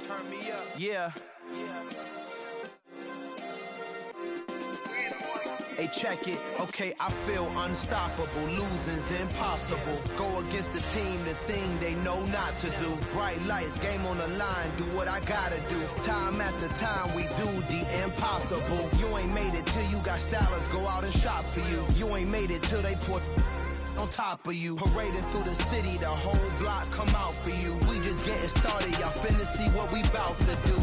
Turn me up. Yeah. Hey, check it. Okay, I feel unstoppable. Losing's impossible. Go against the team, the thing they know not to do. Bright lights, game on the line. Do what I gotta do. Time after time, we do the impossible. You ain't made it till you got stylists go out and shop for you. You ain't made it till they pour on top of you. Parading through the city, the whole block come out for you. We just getting started, y'all finna see what we bout to do.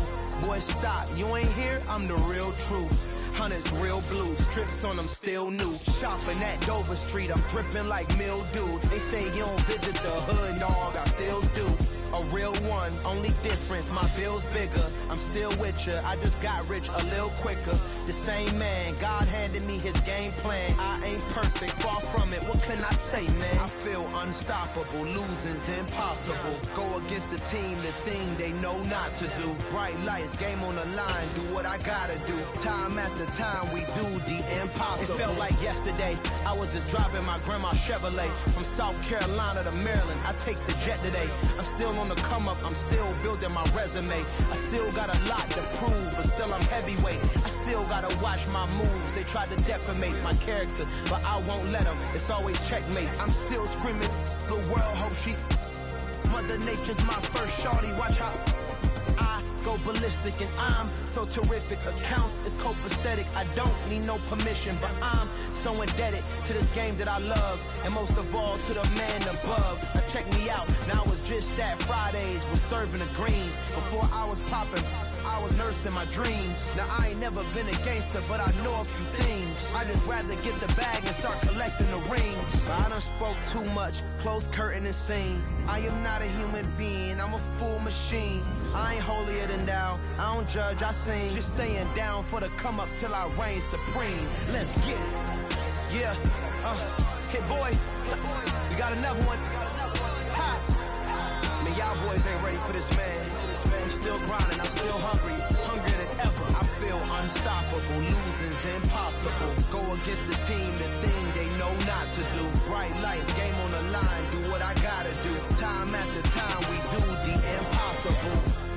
Boy, stop, you ain't here, I'm the real truth. Hunters, real blues, strips on them still new. Shopping at Dover Street, I'm dripping like mildew. They say you don't visit the hood, dog, I still do. A real one, only difference, my bill's bigger. I'm still with ya, I just got rich a little quicker. The same man, God handed me his game plan. I ain't perfect, far from it, what can I say, man? I feel unstoppable, losing's impossible. Go against the team, the thing they know not to do. Bright lights, game on the line, do what I gotta do. Time after time, we do the impossible. It felt like yesterday, I was just driving my grandma's Chevrolet. From South Carolina to Maryland, I take the jet today. I'm still on the come up, I'm still building my resume. I still got a lot to prove, but still I'm heavyweight. I still gotta watch my moves. They try to defamate my character, but I won't let them. It's always checkmate. I'm still screaming, the world hope she. Mother Nature's my first shorty, watch how I go ballistic, and I'm so terrific. Accounts is copacetic. I don't need no permission, but I'm so indebted to this game that I love, and most of all to the man above. Now check me out, now it's just that Fridays was serving the greens. Before I was popping, I was nursing my dreams. Now I ain't never been a gangster, but I know a few things. I just rather get the bag and start collecting the rings. But I done spoke too much, close curtain and scene. I am not a human being, I'm a full machine. I ain't holier than thou, I don't judge, I sing. Just staying down for the come up till I reign supreme. Let's get it. Yeah, hit boy, we got another one. Ha! Man, y'all boys ain't ready for this, man. I'm still grinding, I'm still hungry, hungrier than ever. I feel unstoppable, losing's impossible. Go against the team, the thing they know not to do. Bright lights, game on the line, do what I gotta do. Time after time, we do the impossible.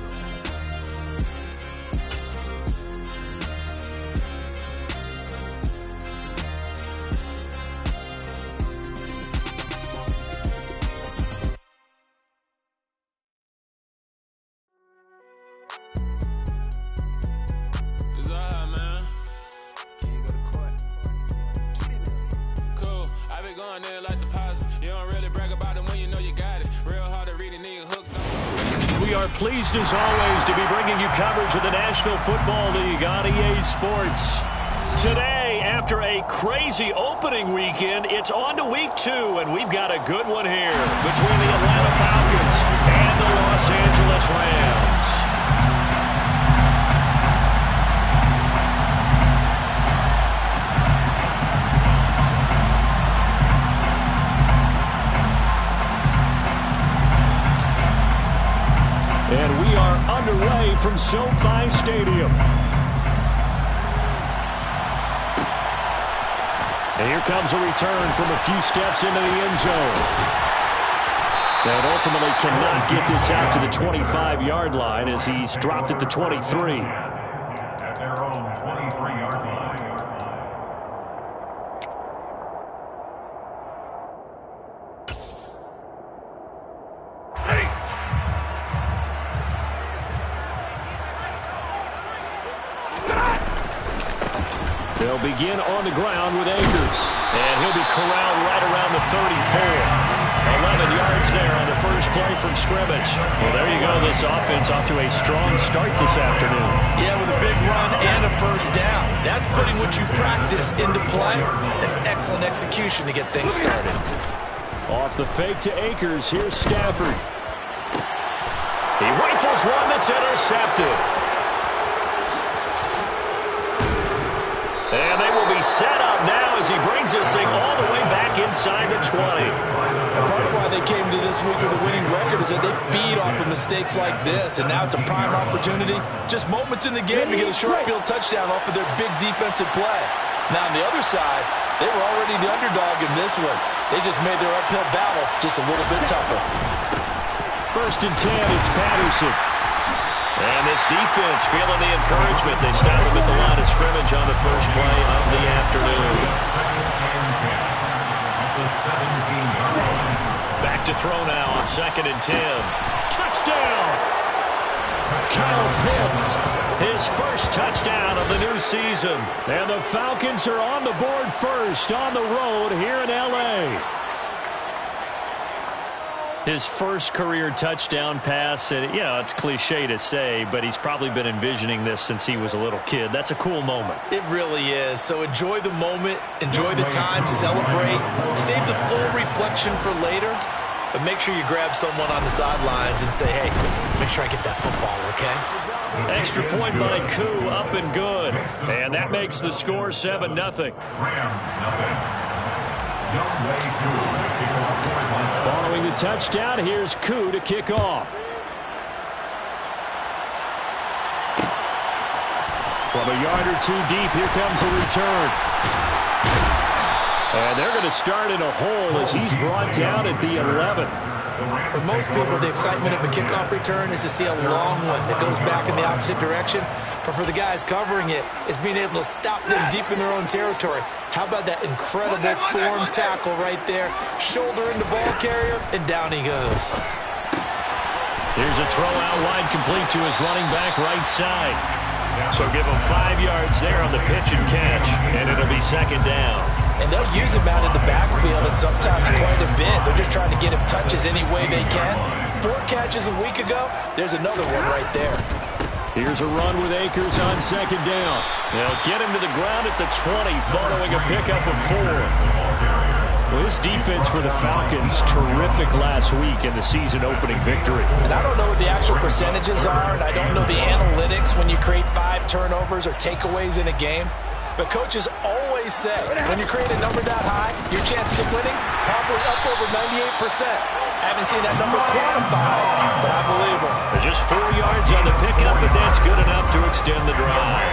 We are pleased as always to be bringing you coverage of the National Football League on EA Sports. Today, after a crazy opening weekend, it's on to week 2, and we've got a good one here between the Atlanta Falcons and the Los Angeles Rams. And we are underway from SoFi Stadium. And here comes a return from a few steps into the end zone. And ultimately cannot get this out to the 25-yard line as he's dropped at the 23. At their own 23-yard line. They'll begin on the ground with Akers. And he'll be corralled right around the 34. 11 yards there on the first play from scrimmage. Well, there you go. This offense off to a strong start this afternoon. Yeah, with a big run and a first down. That's putting what you practice into play. That's excellent execution to get things started. Off the fake to Akers, here's Stafford. He rifles one that's intercepted. And they will be set up now as he brings this thing all the way back inside the 20. And part of why they came to this week with a winning record is that they feed off of mistakes like this, and now it's a prime opportunity. Just moments in the game to get a short field touchdown off of their big defensive play. Now on the other side, they were already the underdog in this one. They just made their uphill battle just a little bit tougher. First and 10, it's Patterson. And this defense feeling the encouragement. They stop him at the line of scrimmage on the first play of the afternoon. Back to throw now on 2nd and 10. Touchdown! Kyle Pitts, his first touchdown of the new season. And the Falcons are on the board first on the road here in L.A. His first career touchdown pass, and it's cliche to say, but he's probably been envisioning this since he was a little kid. That's a cool moment. It really is. So enjoy the moment, enjoy the time, celebrate, save the full reflection for later, but make sure you grab someone on the sidelines and say, hey, make sure I get that football, okay? Extra point by Koo, up and good. And that makes the score 7-0. Rams, nothing. Following the touchdown, here's Koo to kick off. From a yard or two deep, here comes the return. And they're going to start in a hole as he's brought down at the 11. For most people, the excitement of a kickoff return is to see a long one that goes back in the opposite direction. But for the guys covering it, it's being able to stop them deep in their own territory. How about that incredible form tackle right there? Shoulder in the ball carrier, and down he goes. Here's a throw out wide, complete to his running back right side. So give him 5 yards there on the pitch and catch, and it'll be 2nd down. And they'll use him out in the backfield, and sometimes quite a bit. They're just trying to get him touches any way they can. 4 catches a week ago, there's another one right there. Here's a run with Akers on 2nd down. They'll get him to the ground at the 20 following a pickup of 4. Well, this defense for the Falcons, terrific last week in the season-opening victory. And I don't know what the actual percentages are, and I don't know the analytics when you create 5 turnovers or takeaways in a game. But coaches always say, when you create a number that high, your chances of winning probably up over 98%. I haven't seen that number quantified, but I believe them. Just 4 yards on the pickup, but that's good enough to extend the drive.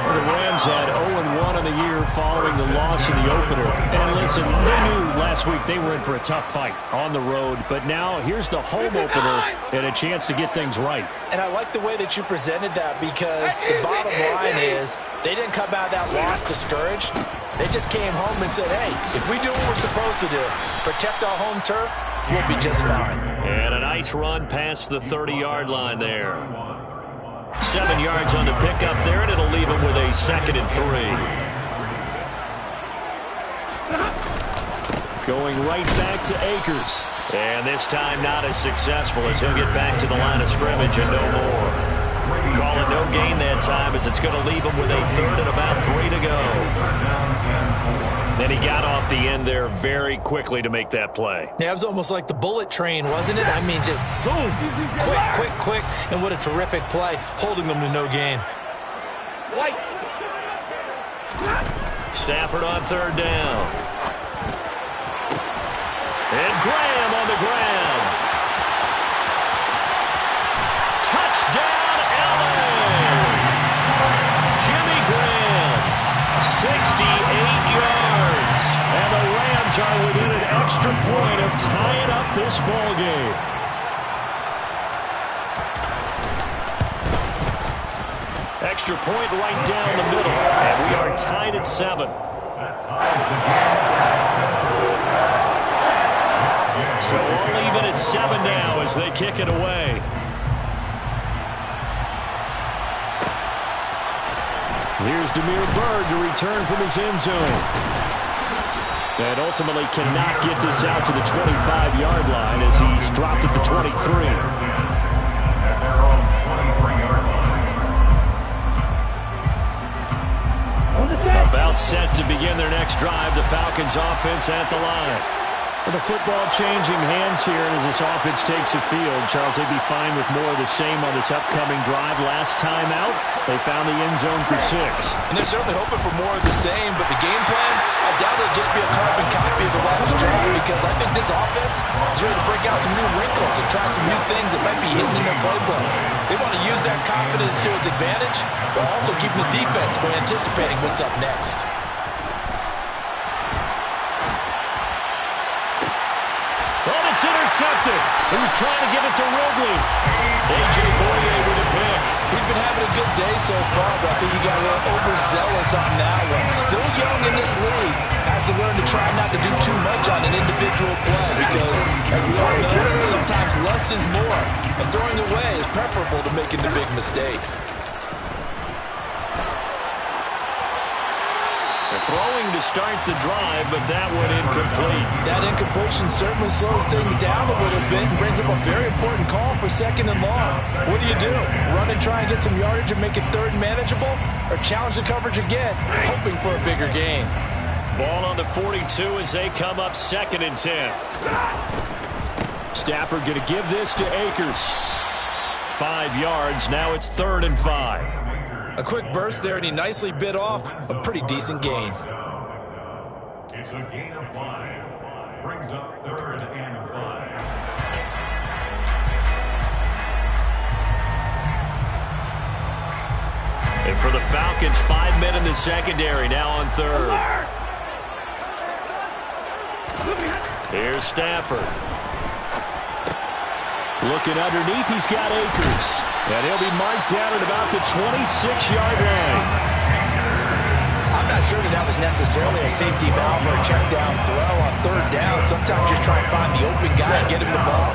The Rams had 0-1 on the year following the loss in the opener. And listen, they knew last week they were in for a tough fight on the road. But now here's the home opener and a chance to get things right. And I like the way that you presented that, because the bottom line is they didn't come out of that loss discouraged. They just came home and said, hey, if we do what we're supposed to do, protect our home turf, we'll be just fine. And a nice run past the 30-yard line there. 7 yards on the pickup there, and it'll leave him with a 2nd and 3. Going right back to Akers. And this time not as successful, as he'll get back to the line of scrimmage and no more. Call it no gain that time, as it's going to leave him with a 3rd and about 3 to go. Then he got off the end there very quickly to make that play. Yeah, it was almost like the bullet train, wasn't it? I mean, just zoom, quick, and what a terrific play, holding them to no gain. Stafford on 3rd down. And Graham on the ground. Touchdown, LA! Jimmy Graham, 68 yards. And the Rams are within an extra point of tying up this ball game. Extra point right down the middle. And we are tied at 7. So all even at 7 now as they kick it away. Here's Damiere Byrd to return from his end zone. And ultimately cannot get this out to the 25-yard line as he's dropped at the 23. About set to begin their next drive, the Falcons offense at the line. The football changing hands here as this offense takes the field. Charles, they'd be fine with more of the same on this upcoming drive. Last time out, they found the end zone for 6. And they're certainly hoping for more of the same, but the game plan, I doubt it'll just be a carbon copy of the last drive, because I think this offense is ready to break out some new wrinkles and try some new things that might be hidden in their playbook. They want to use that confidence to its advantage, but also keeping the defense from anticipating what's up next. It's intercepted. He was trying to give it to Ridley. A.J. Boye with a pick. day so far, but I think he got a little overzealous on that one. Still young in this league. Has to learn to try not to do too much on an individual play because, as we all know, sometimes less is more. And throwing away is preferable to making the big mistake. Throwing to start the drive, but that one incomplete. That incompletion certainly slows things down a little bit and brings up a very important call for 2nd and long. What do? Run and try and get some yardage and make it 3rd manageable? Or challenge the coverage again, hoping for a bigger gain? Ball on the 42 as they come up 2nd and 10. Stafford going to give this to Akers. 5 yards, now it's 3rd and 5. A quick burst there, and he nicely bit off a pretty decent gain. It's a gain of 5. Brings up 3rd and 5. And for the Falcons, 5 men in the secondary, now on 3rd. Here's Stafford. Looking underneath, he's got Akers. And he'll be marked down at about the 26-yard line. I'm not sure that was necessarily a safety valve or a check down throw on 3rd down. Sometimes just try and find the open guy and get him the ball.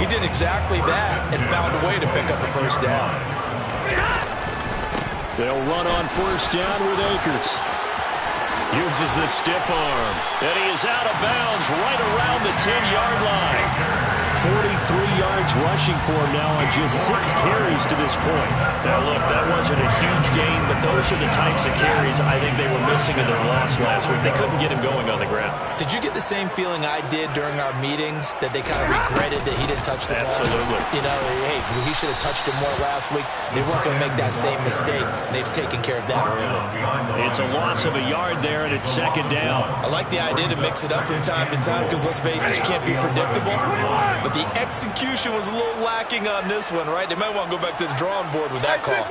He did exactly that and found a way to pick up a 1st down. They'll run on 1st down with Akers. Uses the stiff arm. And he is out of bounds right around the 10-yard line. 43 yards rushing for him now on just 6 carries to this point. Now, look, that wasn't a huge gain, but those are the types of carries I think they were missing in their loss last week. They couldn't get him going on the ground. Did you get the same feeling I did during our meetings, that they kind of regretted that he didn't touch the ball? Absolutely. You know, hey, he should have touched him more last week. They weren't going to make that same mistake, and they've taken care of that early. It's a loss of a yard there, and it's 2nd down. I like the idea to mix it up from time to time because, let's face it, you can't be predictable. But the execution was a little lacking on this one, right? They might want to go back to the drawing board with that call.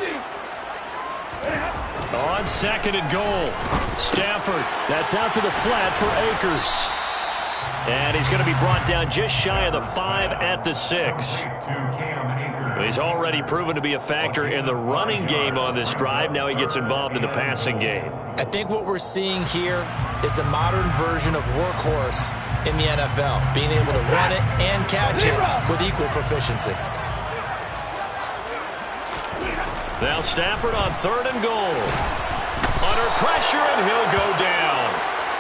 On 2nd and goal, Stafford. That's out to the flat for Akers. And he's going to be brought down just shy of the 5 at the 6. He's already proven to be a factor in the running game on this drive. Now he gets involved in the passing game. I think what we're seeing here is the modern version of workhorse in the NFL, being able to run it and catch it with equal proficiency. Now Stafford on 3rd and goal. Under pressure, and he'll go down.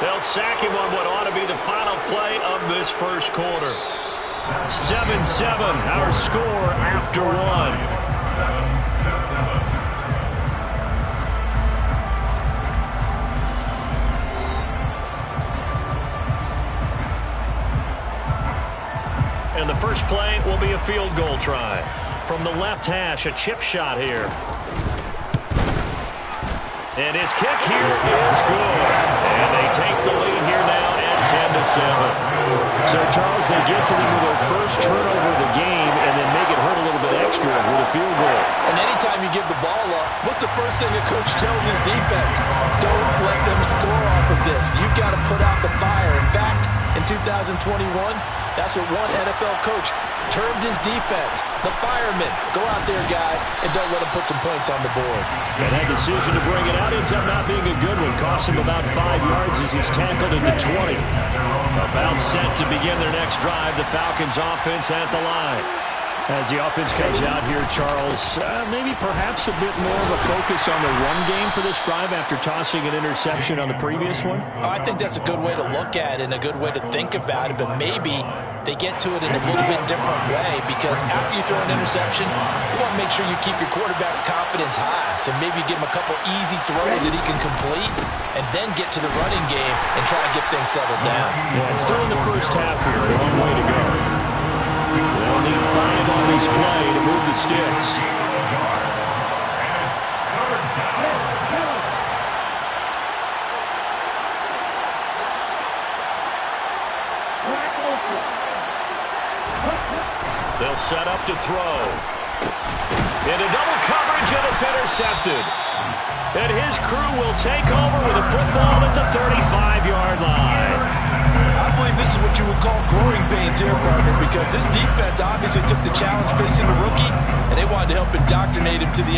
They'll sack him on what ought to be the final play of this 1st quarter. 7-7, our score after 1. 7-7. And the first play will be a field goal try. From the left hash, a chip shot here. And his kick here is good. And they take the lead here now at 10-7. So, Charles, they get to them with their first turnover of the game and then make it hurt a little bit extra with a field goal. And anytime you give the ball up, what's the first thing a coach tells his defense? Don't let them score off of this. You've got to put out the fire. In fact, in 2021, that's what one NFL coach termed his defense, the firemen. Go out there, guys, and don't let them put some points on the board. And that decision to bring it out ends up not being a good one. Cost him about 5 yards as he's tackled at the 20. About set to begin their next drive, the Falcons offense at the line. As the offense comes out here, Charles, maybe perhaps a bit more of a focus on the run game for this drive after tossing an interception on the previous one? I think that's a good way to look at it and a good way to think about it, but maybe they get to it in a little bit different way because after you throw an interception, you want to make sure you keep your quarterback's confidence high. So maybe give him a couple easy throws that he can complete and then get to the running game and try to get things settled down. Yeah, it's still in the first half here. A long way to go. They'll need 5 on this play to move the sticks. They'll set up to throw. Into double coverage, and it's intercepted. And his crew will take over with a football at the 35-yard line. I believe this is what you would call growing pains here, partner, because this defense obviously took the challenge facing a rookie, and they wanted to help indoctrinate him to the end.